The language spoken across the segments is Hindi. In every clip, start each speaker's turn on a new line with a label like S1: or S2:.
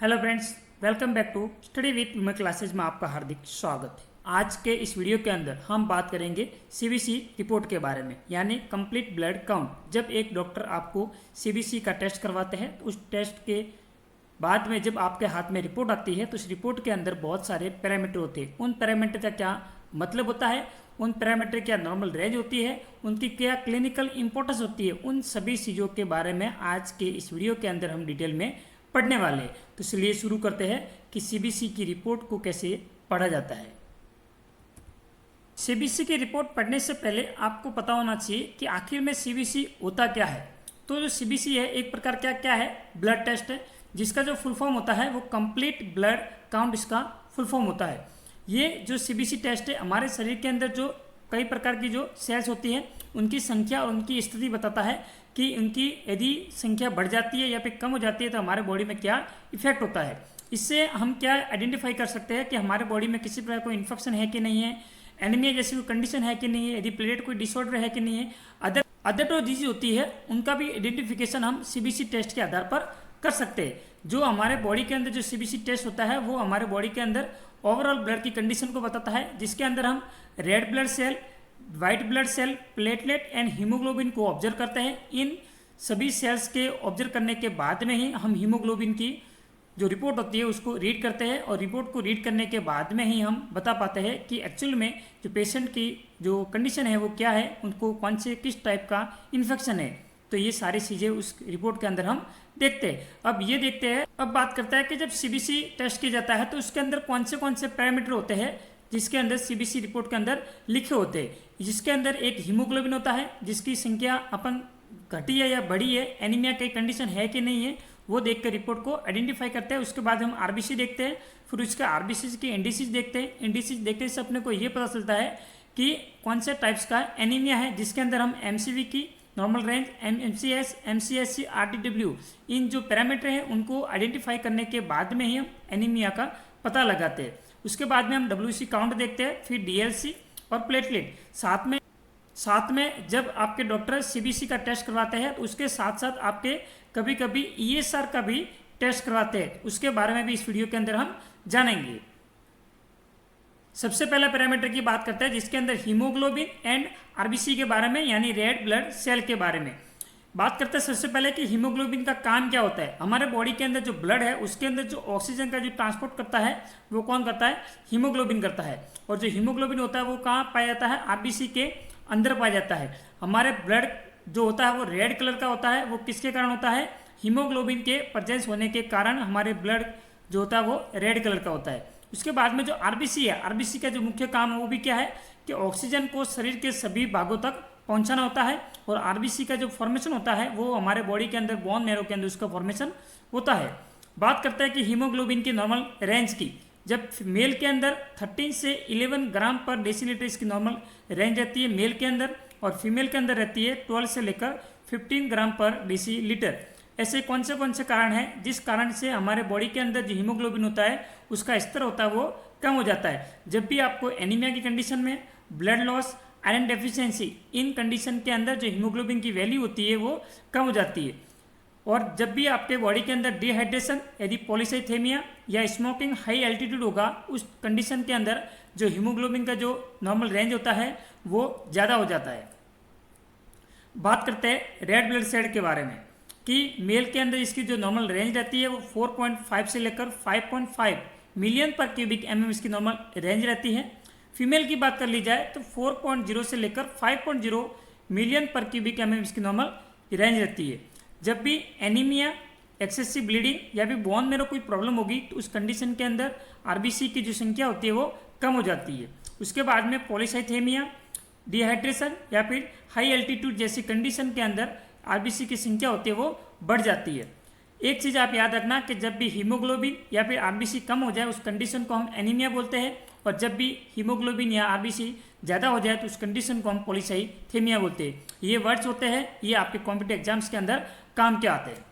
S1: Hello friends, welcome back to study with Vimal classes में आपका हार्दिक स्वागत है। आज के इस वीडियो के अंदर हम बात करेंगे सीबीसी रिपोर्ट के बारे में, यानी कंप्लीट ब्लड काउंट। जब एक डॉक्टर आपको सीबीसी का टेस्ट करवाते हैं तो उस टेस्ट के बाद में जब आपके हाथ में रिपोर्ट आती है तो उस रिपोर्ट के अंदर बहुत सारे पैरामीटर होते हैं। उन पैरामीटर का क्या मतलब होता है, उन पैरामीटर क्या नॉर्मल रेंज होती है, उनकी क्या क्लिनिकल इंपॉर्टेंस होती है, उन सभी चीज़ों के बारे में आज के इस वीडियो के अंदर हम डिटेल में पढ़ने वाले हैं। तो चलिए शुरू करते हैं कि सीबीसी की रिपोर्ट को कैसे पढ़ा जाता है। सीबीसी की रिपोर्ट पढ़ने से पहले आपको पता होना चाहिए कि आखिर में सीबीसी होता क्या है। तो जो सीबीसी है एक प्रकार क्या है, ब्लड टेस्ट है, जिसका जो फुल फॉर्म होता है वो कंप्लीट ब्लड काउंट इसका फुल फॉर्म होता है। ये जो सीबीसी टेस्ट है हमारे शरीर के अंदर जो कई प्रकार की जो सेल्स होती हैं उनकी संख्या और उनकी स्थिति बताता है कि उनकी यदि संख्या बढ़ जाती है या फिर कम हो जाती है तो हमारे बॉडी में क्या इफेक्ट होता है। इससे हम क्या आइडेंटिफाई कर सकते हैं कि हमारे बॉडी में किसी प्रकार कोई इन्फेक्शन है कि नहीं है, एनीमिया जैसी कोई कंडीशन है कि नहीं है, यदि प्लेट कोई डिसऑर्डर है कि नहीं है, अदर जो डिजीज होती है उनका भी आइडेंटिफिकेशन हम सीबीसी टेस्ट के आधार पर कर सकते हैं। जो हमारे बॉडी के अंदर जो सीबीसी टेस्ट होता है वो हमारे बॉडी के अंदर ओवरऑल ब्लड की कंडीशन को बताता है, जिसके अंदर हम red blood cell, white blood cell, platelet and haemoglobin को ऑब्जर्व करते हैं। इन सभी सेल्स के ऑब्जर्व करने के बाद में ही हम हीमोग्लोबिन की जो रिपोर्ट होती है उसको रीड करते हैं, और रिपोर्ट को रीड करने के बाद में ही हम बता पाते हैं कि एक्चुअल में जो पेशेंट की जो कंडीशन है वो क्या है, उनको कौन से किस टाइप का इन्फेक्शन है। तो ये सारी चीज़ें उस रिपोर्ट के अंदर हम देखते हैं। अब बात करते हैं कि जब सीबीसी टेस्ट किया जाता है तो उसके अंदर कौन से पैरामीटर होते हैं जिसके अंदर सीबीसी रिपोर्ट के अंदर लिखे होते हैं। जिसके अंदर एक हीमोग्लोबिन होता है जिसकी संख्या अपन घटी है या बढ़ी है, एनीमिया की कंडीशन है कि नहीं है, वो देख कर रिपोर्ट को आइडेंटिफाई करते हैं। उसके बाद हम आरबीसी देखते हैं, फिर उसके आरबीसी की इंडिसीज देखते हैं। इंडिसीज देखने से अपने को ये पता चलता है कि कौन से टाइप्स का एनीमिया है, जिसके अंदर हम एमसीवी की नॉर्मल रेंज, एमसीएस, एमसीएससी, आरटीडब्ल्यू, इन जो पैरामीटर हैं उनको आइडेंटिफाई करने के बाद में ही हम एनीमिया का पता लगाते हैं। उसके बाद में हम डब्ल्यूसी काउंट देखते हैं, फिर डीएलसी और प्लेटलेट। साथ में जब आपके डॉक्टर सीबीसी का टेस्ट करवाते हैं तो उसके साथ साथ आपके कभी कभी ईएसआर का भी टेस्ट करवाते हैं। उसके बारे में भी इस वीडियो के अंदर हम जानेंगे। सबसे पहला पैरामीटर की बात करते हैं जिसके अंदर हीमोग्लोबिन एंड आरबीसी के बारे में, यानी रेड ब्लड सेल के बारे में बात करते हैं। सबसे पहले कि हीमोग्लोबिन का काम क्या होता है। हमारे बॉडी के अंदर जो ब्लड है उसके अंदर जो ऑक्सीजन का जो ट्रांसपोर्ट करता है वो कौन करता है, हीमोग्लोबिन करता है। और जो हीमोग्लोबिन होता है वो कहाँ पाया जाता है, आरबीसी के अंदर पाया जाता है। हमारे ब्लड जो होता है वो रेड कलर का होता है, वो किसके कारण होता है, हीमोग्लोबिन के प्रेजेंस होने के कारण हमारे ब्लड जो होता है वो रेड कलर का होता है। उसके बाद में जो आरबीसी है, आरबीसी का जो मुख्य काम है वो भी क्या है कि ऑक्सीजन को शरीर के सभी भागों तक पहुंचाना होता है। और आरबीसी का जो फॉर्मेशन होता है वो हमारे बॉडी के अंदर बोन मैरो के अंदर उसका फॉर्मेशन होता है। बात करते हैं कि हीमोग्लोबिन की नॉर्मल रेंज की। जब मेल के अंदर 13 से 11 ग्राम पर डेसीलीटर इसकी नॉर्मल रेंज रहती है मेल के अंदर, और फीमेल के अंदर रहती है 12 से लेकर 15 ग्राम पर डेसीलीटर। ऐसे कौन से कारण हैं जिस कारण से हमारे बॉडी के अंदर जो हीमोग्लोबिन होता है उसका स्तर होता है वो कम हो जाता है। जब भी आपको एनीमिया की कंडीशन में, ब्लड लॉस, आयरन डेफिशिएंसी, इन कंडीशन के अंदर जो हीमोग्लोबिन की वैल्यू होती है वो कम हो जाती है। और जब भी आपके बॉडी के अंदर डिहाइड्रेशन, यदि पॉलीसाइथेमिया या स्मोकिंग हाई एल्टीट्यूड होगा, उस कंडीशन के अंदर जो हीमोग्लोबिन का जो नॉर्मल रेंज होता है वो ज़्यादा हो जाता है। बात करते हैं रेड ब्लड सेल के बारे में कि मेल के अंदर इसकी जो नॉर्मल रेंज रहती है वो 4.5 से लेकर 5.5 मिलियन पर क्यूबिक एमएम इसकी नॉर्मल रेंज रहती है। फीमेल की बात कर ली जाए तो 4.0 से लेकर 5.0 मिलियन पर क्यूबिक एमएम इसकी नॉर्मल रेंज रहती है। जब भी एनीमिया, एक्सेसिव ब्लीडिंग या फिर बोन में कोई प्रॉब्लम होगी तो उस कंडीशन के अंदर आरबीसी की जो संख्या होती है वो कम हो जाती है। उसके बाद में पॉलीसाइथेमिया, डिहाइड्रेशन या फिर हाई एल्टीट्यूड जैसी कंडीशन के अंदर आरबीसी की संख्या होती है वो बढ़ जाती है। एक चीज़ आप याद रखना कि जब भी हीमोग्लोबिन या फिर आरबीसी कम हो जाए उस कंडीशन को हम एनीमिया बोलते हैं, और जब भी हीमोग्लोबिन या आरबीसी ज़्यादा हो जाए तो उस कंडीशन को हम पॉलीसाइथेमिया बोलते हैं। ये वर्ड्स होते हैं, ये आपके कॉम्पिटिटिव एग्जाम्स के अंदर काम के आते हैं।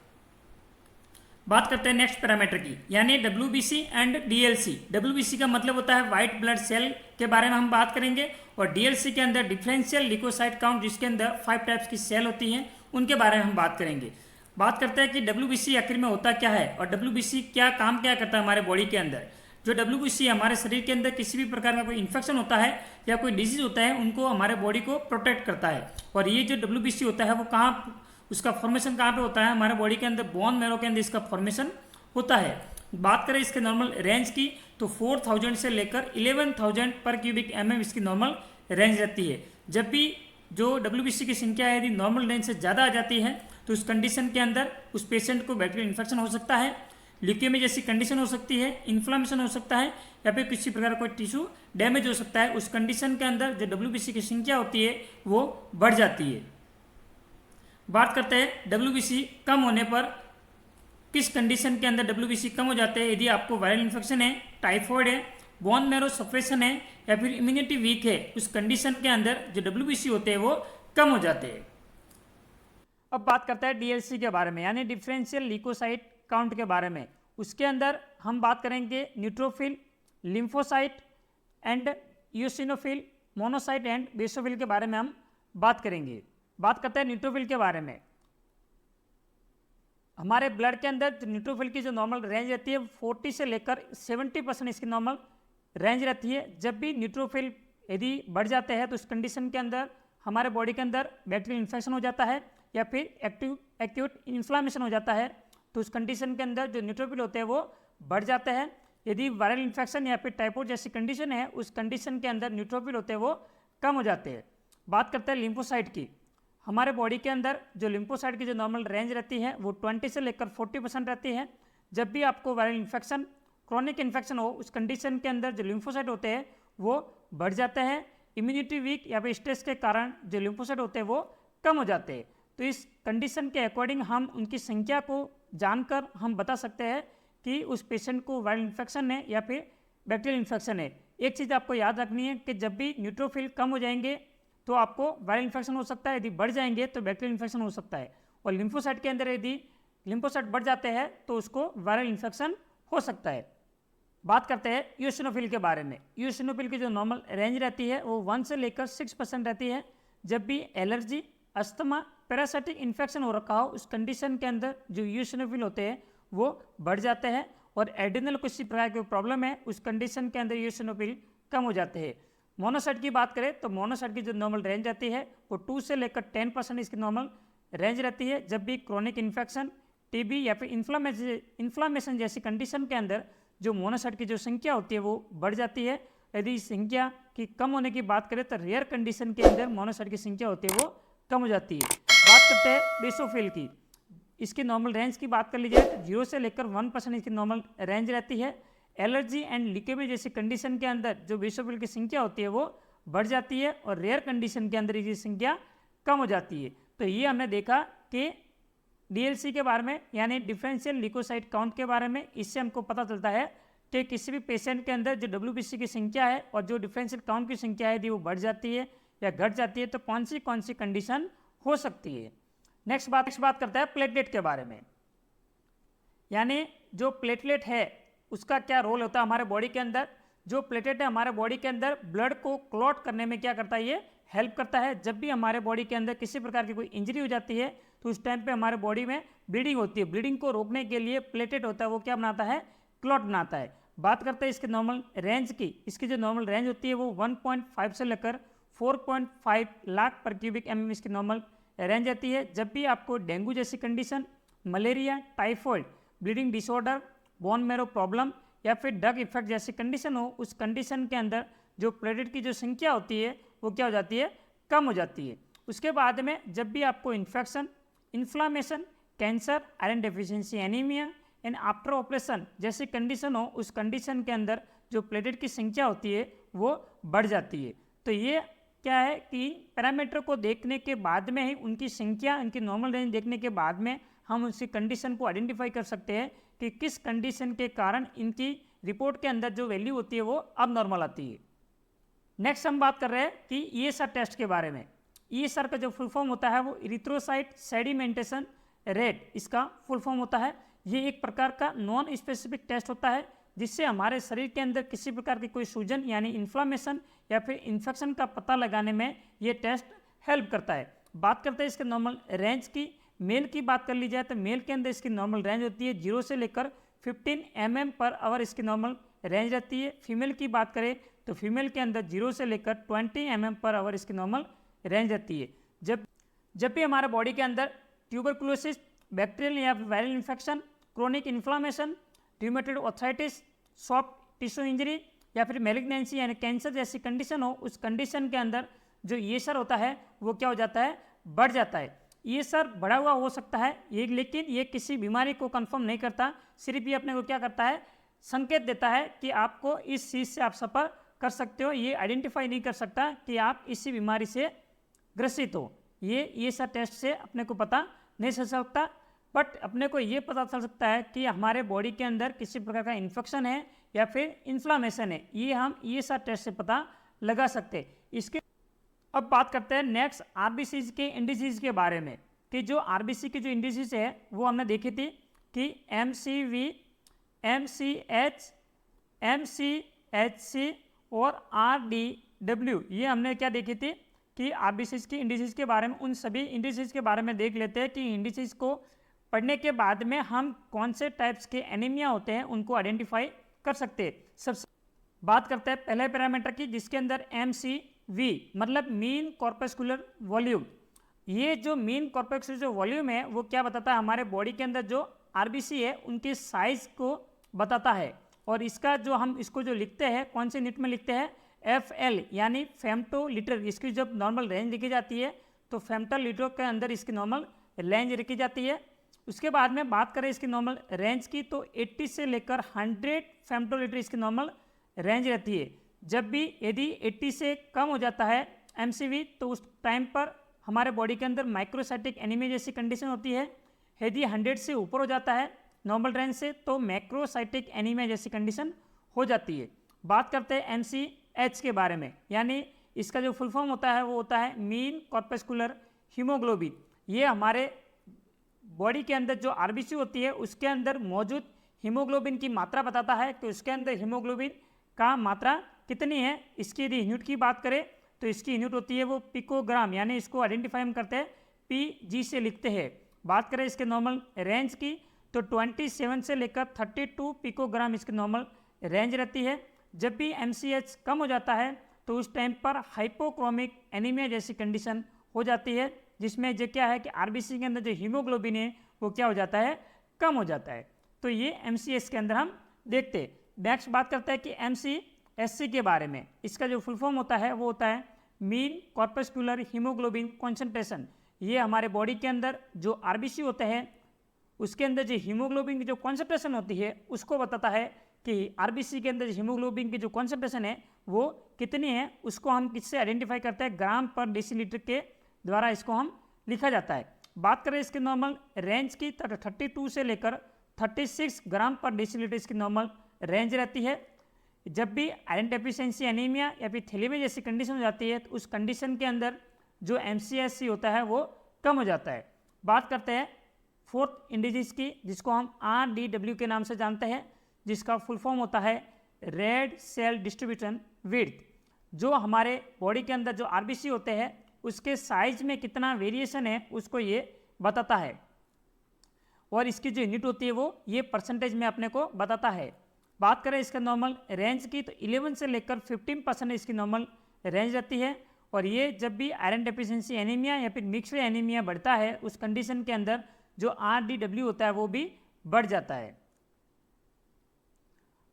S1: बात करते हैं नेक्स्ट पैरामीटर की, यानी डब्ल्यूबीसी एंड डीएलसी। डब्ल्यूबीसी का मतलब होता है वाइट ब्लड सेल के बारे में हम बात करेंगे, और डीएलसी के अंदर डिफरेंशियल ल्यूकोसाइट काउंट, जिसके अंदर 5 टाइप्स की सेल होती हैं उनके बारे में हम बात करेंगे। बात करते हैं कि WBC आखिर में होता क्या है और WBC क्या काम क्या करता है हमारे बॉडी के अंदर। जो WBC हमारे शरीर के अंदर किसी भी प्रकार का कोई इन्फेक्शन होता है या कोई डिजीज होता है उनको हमारे बॉडी को प्रोटेक्ट करता है। और ये जो WBC होता है वो कहाँ, उसका फॉर्मेशन कहाँ पे होता है, हमारे बॉडी के अंदर बोन मैरो के अंदर इसका फॉर्मेशन होता है। बात करें इसके नॉर्मल रेंज की तो 4000 से लेकर 11000 पर क्यूबिक mm इसकी नॉर्मल रेंज रहती है। जब भी जो WBC की संख्या यदि नॉर्मल रेंज से ज़्यादा आ जाती है तो उस कंडीशन के अंदर उस पेशेंट को बैक्टीरियल इन्फेक्शन हो सकता है, ल्यूकेमिया जैसी कंडीशन हो सकती है, इन्फ्लामेशन हो सकता है या फिर किसी प्रकार का कोई टिश्यू डैमेज हो सकता है। उस कंडीशन के अंदर जो WBC की संख्या होती है वो बढ़ जाती है। बात करते हैं WBC कम होने पर किस कंडीशन के अंदर WBC कम हो जाते हैं। यदि आपको वायरल इन्फेक्शन है, टाइफॉइड है, बोन मैरो सप्रेशन है या फिर इम्यूनिटी वीक है, उस कंडीशन के अंदर जो WBC होते हैं वो कम हो जाते हैं। अब बात करते हैं DLC के बारे में, यानी डिफरेंशियल ल्यूकोसाइट काउंट के बारे में। उसके अंदर हम बात करेंगे neutrophil, lymphocyte and eosinophil, monocyte and basophil के बारे में हम बात करेंगे। बात करते हैं न्यूट्रोफिल के बारे में। हमारे ब्लड के अंदर न्यूट्रोफिल की जो नॉर्मल रेंज रहती है 40 से लेकर 70% इसकी नॉर्मल रेंज रहती है। जब भी न्यूट्रोफिल यदि बढ़ जाते हैं तो उस कंडीशन के अंदर हमारे बॉडी के अंदर बैक्टीरियल इन्फेक्शन हो जाता है या फिर एक्यूट इन्फ्लामेशन हो जाता है। तो उस कंडीशन के अंदर जो न्यूट्रोफिल होते हैं वो बढ़ जाते हैं। यदि वायरल इन्फेक्शन या फिर टाइफॉइड जैसी कंडीशन है उस कंडीशन के अंदर न्यूट्रोफिल होते हैं वो कम हो जाते हैं। बात करते हैं लिम्फोसाइट की। हमारे बॉडी के अंदर जो लिम्फोसाइट की जो नॉर्मल रेंज रहती है वो 20 से लेकर 40% रहती है। जब भी आपको वायरल इन्फेक्शन, क्रॉनिक इन्फेक्शन हो उस कंडीशन के अंदर जो लिम्फोसाइट होते हैं वो बढ़ जाते हैं। इम्यूनिटी वीक या फिर स्ट्रेस के कारण जो लिम्फोसाइट होते हैं वो कम हो जाते हैं। तो इस कंडीशन के अकॉर्डिंग हम उनकी संख्या को जानकर हम बता सकते हैं कि उस पेशेंट को वायरल इन्फेक्शन है या फिर बैक्टीरियल इन्फेक्शन है। एक चीज़ आपको याद रखनी है कि जब भी न्यूट्रोफिल कम हो जाएंगे तो आपको वायरल इन्फेक्शन हो सकता है, यदि बढ़ जाएंगे तो बैक्टीरियल इन्फेक्शन हो सकता है। और लिम्फोसाइट के अंदर यदि लिम्फोसाइट बढ़ जाते हैं तो उसको वायरल इन्फेक्शन हो सकता है। बात करते हैं यूसिनोफिल के बारे में। यूसिनोफिल की जो नॉर्मल रेंज रहती है वो 1 से लेकर 6% रहती है। जब भी एलर्जी, अस्थमा, पैरासाइटिक इन्फेक्शन हो रखा हो उस कंडीशन के अंदर जो यूसिनोफिल होते हैं वो बढ़ जाते हैं। और एडिनल किसी प्रकार की प्रॉब्लम है उस कंडीशन के अंदर यूसिनोफिल कम हो जाते हैं। मोनोसाइट की बात करें तो मोनोसाइट की जो नॉर्मल रेंज रहती है वो 2 से लेकर 10% इसकी नॉर्मल रेंज रहती है। जब भी क्रॉनिक इन्फेक्शन, टीबी या फिर इन्फ्लामेशन जैसी कंडीशन के अंदर जो मोनोसाइट की जो संख्या होती है वो बढ़ जाती है। यदि संख्या की कम होने की बात करें तो रेयर कंडीशन के अंदर मोनोसाइट की संख्या होती है वो कम हो जाती है। बात करते हैं बेसोफिल की। इसकी नॉर्मल रेंज की बात कर लीजिए तो 0 से लेकर 1% इसकी नॉर्मल रेंज रहती है। एलर्जी एंड ल्यूकेमिया जैसी कंडीशन के अंदर जो बेसोफिल की संख्या होती है वो बढ़ जाती है और रेयर कंडीशन के अंदर इसकी संख्या कम हो जाती है। तो ये हमने देखा कि DLC के बारे में, यानी डिफरेंशियल ल्यूकोसाइट काउंट के बारे में। इससे हमको पता चलता है कि किसी भी पेशेंट के अंदर जो WBC की संख्या है और जो डिफरेंशियल काउंट की संख्या है यदि वो बढ़ जाती है या घट जाती है तो कौन सी कंडीशन हो सकती है। नेक्स्ट बात करता है प्लेटलेट के बारे में। यानी जो प्लेटलेट है उसका क्या रोल होता है हमारे बॉडी के अंदर। जो प्लेटलेट है हमारे बॉडी के अंदर ब्लड को क्लॉट करने में क्या करता है, ये हेल्प करता है। जब भी हमारे बॉडी के अंदर किसी प्रकार की कोई इंजरी हो जाती है तो उस टाइम पे हमारे बॉडी में ब्लीडिंग होती है। ब्लीडिंग को रोकने के लिए प्लेटलेट होता है वो क्या बनाता है, क्लॉट बनाता है। बात करते हैं इसके नॉर्मल रेंज की। इसकी जो नॉर्मल रेंज होती है वो 1.5 से लेकर 4.5 लाख पर क्यूबिक mm इसकी नॉर्मल रेंज रहती है। जब भी आपको डेंगू जैसी condition, malaria, typhoid, bleeding disorder, bone marrow problem या फिर ड्रग इफेक्ट जैसी कंडीशन हो उस कंडीशन के अंदर जो प्लेटलेट की जो संख्या होती है वो क्या हो जाती है, कम हो जाती है। उसके बाद में जब भी आपको infection, inflammation, cancer, iron deficiency anaemia and after operation जैसी कंडीशन हो उस कंडीशन के अंदर जो प्लेटलेट की संख्या होती है वो बढ़ जाती है। तो ये क्या है कि पैरामीटर को देखने के बाद में ही उनकी संख्या, उनकी नॉर्मल रेंज देखने के बाद में हम उसी कंडीशन को आइडेंटिफाई कर सकते हैं कि किस कंडीशन के कारण इनकी रिपोर्ट के अंदर जो वैल्यू होती है वो अब नॉर्मल आती है। नेक्स्ट हम बात कर रहे हैं कि ESR टेस्ट के बारे में। ESR का जो फुल फॉर्म होता है वो इरिथ्रोसाइट सेडिमेंटेशन रेट इसका फुल फॉर्म होता है। ये एक प्रकार का नॉन स्पेसिफिक टेस्ट होता है जिससे हमारे शरीर के अंदर किसी प्रकार की कोई सूजन यानी इन्फ्लामेशन या फिर इन्फेक्शन का पता लगाने में ये टेस्ट हेल्प करता है। बात करते हैं इसके नॉर्मल रेंज की। मेल की बात कर ली जाए तो मेल के अंदर इसकी नॉर्मल रेंज होती है 0 से लेकर 15 mm पर आवर इसकी नॉर्मल रेंज रहती है। फीमेल की बात करें तो फीमेल के अंदर 0 से लेकर 20 mm पर आवर इसकी नॉर्मल रेंज रहती है। जब भी हमारे बॉडी के अंदर ट्यूबरकुलोसिस, बैक्टीरियल या viral infection, chronic inflammation, rheumatoid arthritis, soft tissue injury या फिर मेलिग्नेंसी यानी कैंसर जैसी कंडीशन हो, उस कंडीशन के अंदर जो ईएसआर होता है वो क्या हो जाता है, बढ़ जाता है। ईएसआर बढ़ा हुआ हो सकता है ये, लेकिन ये किसी बीमारी को कंफर्म नहीं करता, सिर्फ ये अपने को क्या करता है, संकेत देता है कि आपको इस चीज़ से आप सफ़र कर सकते हो। ये आइडेंटिफाई नहीं कर सकता कि आप इसी बीमारी से ग्रसित हो। ये ईएसआर टेस्ट से अपने को पता नहीं चल सकता, बट अपने को ये पता चल सकता है कि हमारे बॉडी के अंदर किसी प्रकार का इन्फेक्शन है या फिर इन्फ्लामेशन है। ये हम ईएसआर टेस्ट से पता लगा सकते हैं। इसके अब बात करते हैं नेक्स्ट आरबीसी के इंडिसेस के बारे में, कि जो आरबीसी की जो इंडिसेस है वो हमने देखी थी कि MCV, MCH, MCHC और RDW, ये हमने क्या देखी थी कि आरबीसी की इंडिसेस के बारे में। उन सभी इंडिसेस के बारे में देख लेते हैं कि इंडिसेस को पढ़ने के बाद में हम कौन से टाइप्स के एनीमिया होते हैं उनको आइडेंटिफाई कर सकते हैं। सबसे बात करते हैं पहले पैरामीटर की, जिसके अंदर MCV मतलब मीन कॉर्पस्कुलर वॉल्यूम। ये जो मीन कॉर्पस्कुलर जो वॉल्यूम है वो क्या बताता है, हमारे बॉडी के अंदर जो आरबीसी है उनके साइज को बताता है। और इसका जो हम इसको जो लिखते हैं कौन से यूनिट में लिखते हैं, FL यानी फेम्टोलीटर। इसकी जब नॉर्मल रेंज लिखी जाती है तो फेम्टोलीटर के अंदर इसकी नॉर्मल रेंज लिखी जाती है। उसके बाद में बात करें इसकी नॉर्मल रेंज की तो 80 से लेकर 100 फेम्टोलीटर इसकी नॉर्मल रेंज रहती है। जब भी यदि 80 से कम हो जाता है MCV तो उस टाइम पर हमारे बॉडी के अंदर माइक्रोसाइटिक एनीमिया जैसी कंडीशन होती है। यदि 100 से ऊपर हो जाता है नॉर्मल रेंज से तो मैक्रोसाइटिक एनीमिया जैसी कंडीशन हो जाती है। बात करते हैं MCH के बारे में, यानी इसका जो फुल फॉर्म होता है वो होता है मीन कॉर्पस्कुलर हीमोग्लोबिन। ये हमारे बॉडी के अंदर जो आरबीसी होती है उसके अंदर मौजूद हीमोग्लोबिन की मात्रा बताता है कि उसके अंदर हीमोग्लोबिन का मात्रा कितनी है। इसकी यदि यूनिट की बात करें तो इसकी यूनिट होती है वो पिकोग्राम, यानी इसको आइडेंटिफाई हम करते हैं PG से लिखते हैं। बात करें इसके नॉर्मल रेंज की तो 27 से लेकर 32 पिकोग्राम इसकी नॉर्मल रेंज रहती है। जब भी MCH कम हो जाता है तो उस टाइम पर हाइपोक्रोमिक एनीमिया जैसी कंडीशन हो जाती है, जिसमें जो क्या है कि आरबीसी के अंदर जो हीमोग्लोबिन है वो क्या हो जाता है, कम हो जाता है। तो ये MCH के अंदर हम देखते हैं। नेक्स्ट बात करते हैं कि MCSC के बारे में। इसका जो फुल फॉर्म होता है वो होता है मीन कॉर्पस्कुलर हीमोग्लोबिन कॉन्सेंट्रेशन। ये हमारे बॉडी के अंदर जो आरबीसी होते हैं उसके अंदर जो हीमोग्लोबिन की जो कॉन्सेंट्रेशन होती है उसको बताता है कि आरबीसी के अंदर हीमोग्लोबिन की जो कॉन्सेंट्रेशन है वो कितनी है। उसको हम किससे आइडेंटिफाई करते हैं, ग्राम पर डेसीलीटर के द्वारा इसको हम लिखा जाता है। बात करें इसके नॉर्मल रेंज की तो 32 से लेकर 36 ग्राम पर डेसीलीटर इसकी नॉर्मल रेंज रहती है। जब भी आयरन डेफिशिएंसी एनीमिया या फिर थैलेमिया जैसी कंडीशन हो जाती है तो उस कंडीशन के अंदर जो MCSC होता है वो कम हो जाता है। बात करते हैं फोर्थ इंडिसेस की, जिसको हम RDW के नाम से जानते हैं, जिसका फुल फॉर्म होता है रेड सेल डिस्ट्रीब्यूशन विड्थ। जो हमारे बॉडी के अंदर जो आरबीसी होते हैं उसके साइज में कितना वेरिएशन है उसको ये बताता है, और इसकी जो यूनिट होती है वो ये परसेंटेज में अपने को बताता है। बात करें इसका नॉर्मल रेंज की तो 11 से लेकर 15% इसकी नॉर्मल रेंज रहती है। और ये जब भी आयरन डेफिशिएंसी एनीमिया या फिर मिक्स्ड एनीमिया बढ़ता है उस कंडीशन के अंदर जो RDW होता है वो भी बढ़ जाता है।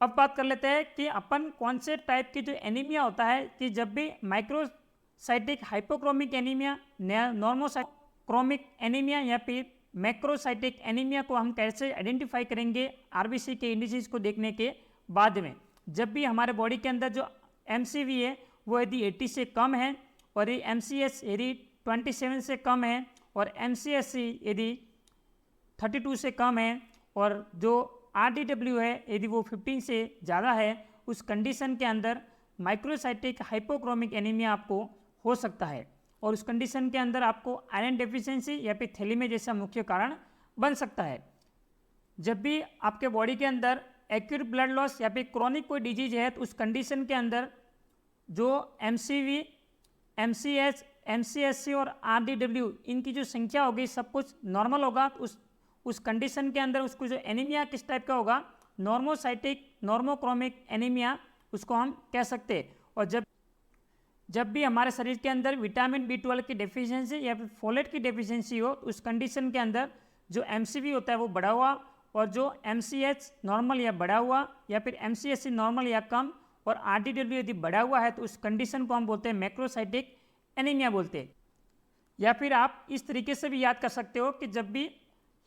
S1: अब बात कर लेते हैं कि अपन कौन से टाइप की जो एनीमिया होता है, कि जब भी माइक्रोसाइटिक हाइपोक्रोमिक एनीमिया, नॉर्मोसाइक्रोमिक एनीमिया या फिर मैक्रोसाइटिक एनीमिया को हम कैसे आइडेंटिफाई करेंगे आरबीसी के इंडिसेस को देखने के बाद में। जब भी हमारे बॉडी के अंदर जो MCV है वो यदि 80 से कम है और ये MCH यदि 27 से कम है और MCSC यदि 32 से कम है और जो RDW है यदि वो 15 से ज़्यादा है, उस कंडीशन के अंदर माइक्रोसाइटिक हाइपोक्रोमिक एनीमिया आपको हो सकता है। और उस कंडीशन के अंदर आपको आयरन डेफिशिएंसी या फिर थैलेमिया जैसा मुख्य कारण बन सकता है। जब भी आपके बॉडी के अंदर एक्यूट ब्लड लॉस या फिर क्रॉनिक कोई डिजीज है तो उस कंडीशन के अंदर जो MCV, MCH, MCSC और RDW इनकी जो संख्या होगी सब कुछ नॉर्मल होगा। उस कंडीशन के अंदर उसको जो एनीमिया किस टाइप का होगा, नॉर्मोसाइटिक नॉर्मोक्रोमिक एनीमिया उसको हम कह सकते हैं। और जब भी हमारे शरीर के अंदर विटामिन B12 की डेफिशिएंसी या फिर फोलेट की डेफिशिएंसी हो, उस कंडीशन के अंदर जो MCV होता है वो बढ़ा हुआ, और जो MCH नॉर्मल या बढ़ा हुआ या फिर MCSC नॉर्मल या कम और RDW यदि बढ़ा हुआ है तो उस कंडीशन को हम बोलते हैं मैक्रोसाइटिक एनीमिया बोलते हैं। या फिर आप इस तरीके से भी याद कर सकते हो कि जब भी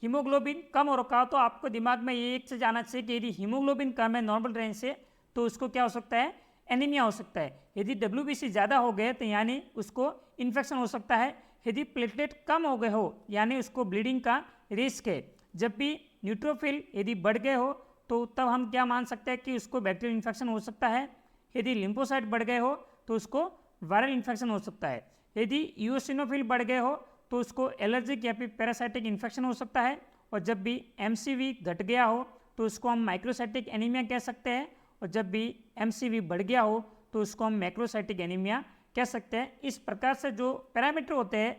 S1: हीमोग्लोबिन कम हो रखा हो तो आपको दिमाग में ये एक चीज आना चाहिए कि यदि हीमोग्लोबिन कम है नॉर्मल रेंज से तो उसको क्या हो सकता है, एनीमिया हो सकता है। यदि WBC ज़्यादा हो गए तो यानी उसको इन्फेक्शन हो सकता है। यदि प्लेटलेट कम हो गए हो यानी उसको ब्लीडिंग का रिस्क है। जब भी न्यूट्रोफिल यदि बढ़ गए हो तो तब हम क्या मान सकते हैं कि उसको बैक्टीरियल इन्फेक्शन हो सकता है। यदि लिम्फोसाइट बढ़ गए हो तो उसको वायरल इन्फेक्शन हो सकता है। यदि यूसिनोफिल बढ़ गए हो तो उसको एलर्जिक या फिर पैरासाइटिक इन्फेक्शन हो सकता है। और जब भी MCV घट गया हो तो उसको हम माइक्रोसाइटिक एनीमिया कह सकते हैं। और जब भी MCV बढ़ गया हो तो उसको हम मैक्रोसाइटिक एनीमिया कह सकते हैं। इस प्रकार से जो पैरामीटर होते हैं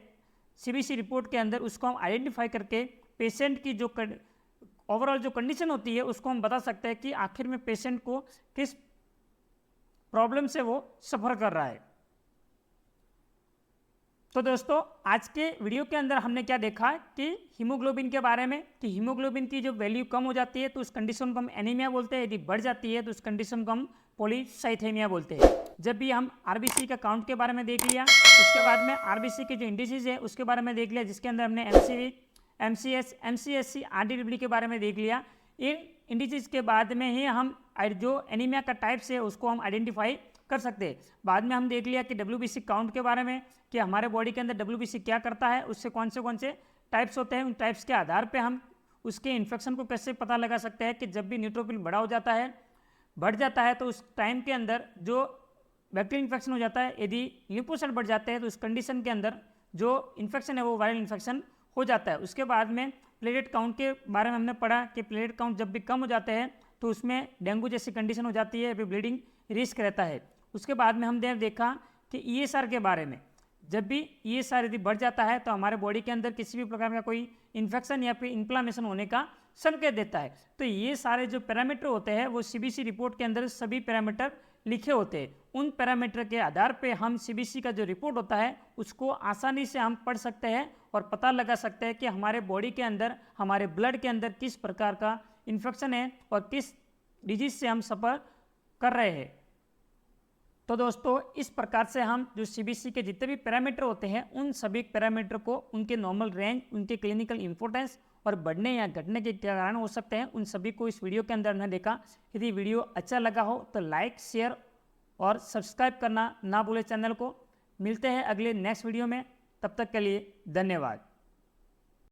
S1: CBC रिपोर्ट के अंदर उसको हम आइडेंटिफाई करके पेशेंट की जो ओवरऑल जो कंडीशन होती है उसको हम बता सकते हैं कि आखिर में पेशेंट को किस प्रॉब्लम से वो सफ़र कर रहा है। तो दोस्तों आज के वीडियो के अंदर हमने क्या देखा कि हीमोग्लोबिन के बारे में, कि हीमोग्लोबिन की जो वैल्यू कम हो जाती है तो उस कंडीशन को हम एनीमिया बोलते हैं। यदि बढ़ जाती है तो उस कंडीशन को हम पॉलीसाइथेमिया बोलते हैं। जब भी हम RBC का काउंट के बारे में देख लिया, उसके बाद में RBC के जो इंडिसेस है उसके बारे में देख लिया, जिसके अंदर हमने MCV, MCS, MCSC, RDW के बारे में देख लिया। इन इंडिसेस के बाद में ही हम जो एनीमिया का टाइप्स है उसको हम आइडेंटिफाई कर सकते हैं। बाद में हम देख लिया कि WBC काउंट के बारे में, कि हमारे बॉडी के अंदर WBC क्या करता है, उससे कौन से टाइप्स होते हैं, उन टाइप्स के आधार पे हम उसके इन्फेक्शन को कैसे पता लगा सकते हैं। कि जब भी न्यूट्रोफिल बड़ा हो जाता है, बढ़ जाता है तो उस टाइम के अंदर जो बैक्टीरियल इन्फेक्शन हो जाता है। यदि लिम्फोसाइट बढ़ जाते हैं तो उस कंडीशन के अंदर जो इन्फेक्शन है वो वायरल इन्फेक्शन हो जाता है। उसके बाद में प्लेटलेट काउंट के बारे में हमने पढ़ा कि प्लेटलेट काउंट जब भी कम हो जाते हैं तो उसमें डेंगू जैसी कंडीशन हो जाती है, फिर ब्लीडिंग रिस्क रहता है। उसके बाद में हमने देखा कि ESR के बारे में, जब भी ESR यदि बढ़ जाता है तो हमारे बॉडी के अंदर किसी भी प्रकार का कोई इन्फेक्शन या फिर इन्फ्लामेशन होने का संकेत देता है। तो ये सारे जो पैरामीटर होते हैं वो CBC रिपोर्ट के अंदर सभी पैरामीटर लिखे होते हैं। उन पैरामीटर के आधार पे हम CBC का जो रिपोर्ट होता है उसको आसानी से हम पढ़ सकते हैं और पता लगा सकते हैं कि हमारे बॉडी के अंदर, हमारे ब्लड के अंदर किस प्रकार का इन्फेक्शन है और किस डिजीज से हम सफ़र कर रहे हैं। तो दोस्तों इस प्रकार से हम जो CBC के जितने भी पैरामीटर होते हैं उन सभी पैरामीटर को, उनके नॉर्मल रेंज, उनके क्लिनिकल इंपॉर्टेंस और बढ़ने या घटने के क्या कारण हो सकते हैं, उन सभी को इस वीडियो के अंदर हमने देखा। यदि वीडियो अच्छा लगा हो तो लाइक, शेयर और सब्सक्राइब करना ना भूलें चैनल को। मिलते हैं अगले नेक्स्ट वीडियो में, तब तक के लिए धन्यवाद।